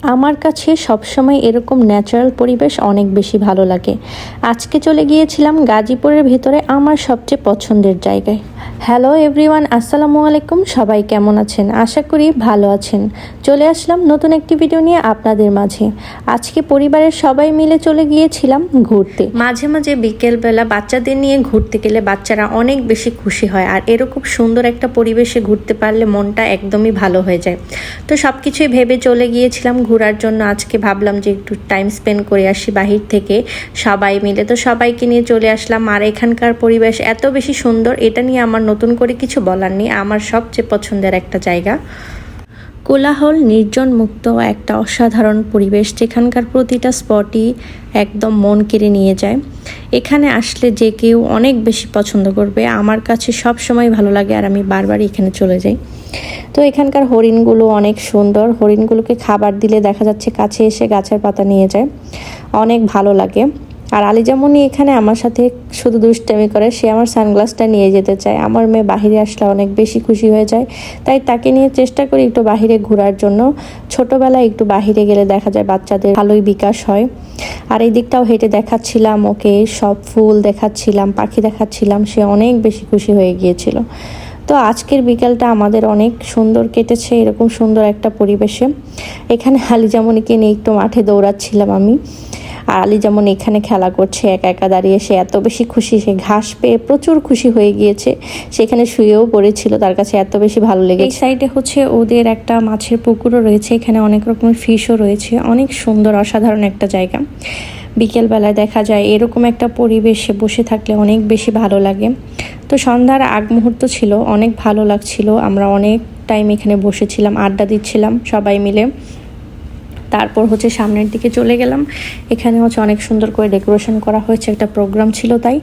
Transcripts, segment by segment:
আমার কাছে সবসময় এরকম ন্যাচারাল পরিবেশ অনেক বেশি ভালো লাগে। আজকে চলে গিয়েছিলাম গাজীপুরের ভিতরে আমার সবচেয়ে পছন্দের জায়গায়। হ্যালো এভরিওয়ান, আসসালামু আলাইকুম। সবাই কেমন আছেন? আশা করি ভালো আছেন। চলে আসলাম নতুন একটি ভিডিও নিয়ে আপনাদের মাঝে। আজকে পরিবারের সবাই মিলে চলে গিয়েছিলাম ঘুরতে। মাঝে মাঝে বিকেলবেলা বাচ্চাদের নিয়ে ঘুরতে গেলে বাচ্চারা অনেক বেশি খুশি হয়, আর এরকম সুন্দর একটা পরিবেশে ঘুরতে পারলে মনটা একদমই ভালো হয়ে যায়। তো সব কিছুই ভেবে চলে গিয়েছিলাম ঘোরার জন্য। আজকে ভাবলাম যে একটু টাইম স্পেন্ড করে আসি বাহির থেকে সবাই মিলে। তো সবাইকে নিয়ে চলে আসলাম, আর এখানকার পরিবেশ এত বেশি সুন্দর, এটা নিয়ে আমার নতুন করে কিছু বলার নেই। আমার সবচেয়ে পছন্দের একটা জায়গা। কোলাহল নির্জন মুক্ত একটা অসাধারণ পরিবেশ, যেখানকার প্রতিটা স্পটই একদম মন কেড়ে নিয়ে যায়। এখানে আসলে যে কেউ অনেক বেশি পছন্দ করবে। আমার কাছে সব সময় ভালো লাগে, আর আমি বারবার এখানে চলে যাই। তো এখানকার হরিণগুলো অনেক সুন্দর। হরিণগুলোকে খাবার দিলে দেখা যাচ্ছে কাছে এসে গাছের পাতা নিয়ে যায়, অনেক ভালো লাগে। আর আলিজামনি এখানে আমার সাথে শুধু দুষ্টামি করে, সে আমার সানগ্লাসটা নিয়ে যেতে চায়। আমার মেয়ে বাহিরে আসলে অনেক বেশি খুশি হয়ে যায়, তাই তাকে নিয়ে চেষ্টা করি একটু বাহিরে ঘোরার জন্য। ছোটোবেলায় একটু বাহিরে গেলে দেখা যায় বাচ্চাদের ভালোই বিকাশ হয়। আর এই দিকটাও হেঁটে দেখাচ্ছিলাম ওকে, সব ফুল দেখাচ্ছিলাম, পাখি দেখাচ্ছিলাম, সে অনেক বেশি খুশি হয়ে গিয়েছিল। তো আজকের বিকালটা আমাদের অনেক সুন্দর কেটেছে এরকম সুন্দর একটা পরিবেশে। এখানে আলিজামনিকে নিয়ে একটু মাঠে দৌড়াচ্ছিলাম আমি, আর আলী যেমন এখানে খেলা করছে একা একা দাঁড়িয়ে। সে এত বেশি খুশি, সে ঘাস পেয়ে প্রচুর খুশি হয়ে গিয়েছে। সেখানে শুয়েও পড়েছিল, তার কাছে এত বেশি ভালো লেগেছে। এই সাইডে হচ্ছে ওদের একটা মাছের পুকুরও রয়েছে, এখানে অনেক রকমের ফিশও রয়েছে। অনেক সুন্দর অসাধারণ একটা জায়গা। বিকেলবেলায় দেখা যায় এরকম একটা পরিবেশে বসে থাকলে অনেক বেশি ভালো লাগে। তো সন্ধ্যার আগ মুহূর্ত ছিল, অনেক ভালো লাগছিল। আমরা অনেক টাইম এখানে বসেছিলাম, আড্ডা দিচ্ছিলাম সবাই মিলে। তারপর হচ্ছে সামনের দিকে চলে গেলাম। এখানে হচ্ছে অনেক সুন্দর করে ডেকোরেশন করা হয়েছে, একটা প্রোগ্রাম ছিল তাই।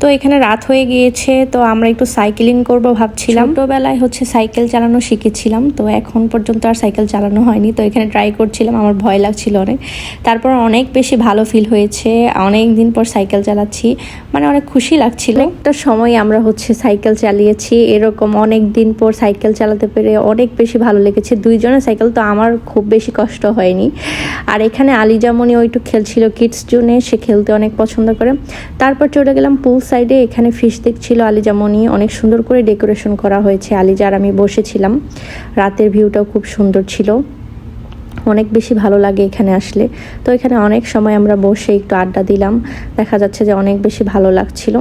তো এখানে রাত হয়ে গিয়েছে, তো আমরা একটু সাইকেলিং করব ভাবছিলাম। ছোটোবেলায় হচ্ছে সাইকেল চালানো শিখেছিলাম, তো এখন পর্যন্ত আর সাইকেল চালানো হয়নি। তো এখানে ট্রাই করছিলাম, আমার ভয় লাগছিল অনেক। তারপর অনেক বেশি ভালো ফিল হয়েছে, অনেক দিন পর সাইকেল চালাচ্ছি, মানে অনেক খুশি লাগছিল। একটা সময় আমরা হচ্ছে সাইকেল চালিয়েছি, এরকম অনেক দিন পর সাইকেল চালাতে পেরে অনেক বেশি ভালো লেগেছে। দুইজনের সাইকেল, তো আমার খুব বেশি কষ্ট হয়নি। আর এখানে আলিজামনি একটু খেলছিল কিডস জোনে, সে খেলতে অনেক পছন্দ করে। তারপর চলে গেলাম পুল সাইডে, এখানে ফিশ দেখছিল আলিজামনি। অনেক সুন্দর করে ডেকোরেশন করা হয়েছে। আলিজার আমি বসেছিলাম, রাতের ভিউটাও খুব সুন্দর ছিল, অনেক বেশি ভালো লাগে এখানে আসলে। তো এখানে অনেক সময় আমরা বসে একটু আড্ডা দিলাম, দেখা যাচ্ছে যে অনেক বেশি ভালো লাগছিল।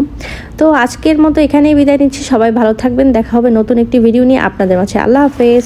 তো আজকের মতো এখানেই বিদায় নিচ্ছি। সবাই ভালো থাকবেন, দেখা হবে নতুন একটি ভিডিও নিয়ে আপনাদের মাঝে। আল্লাহ হাফেজ।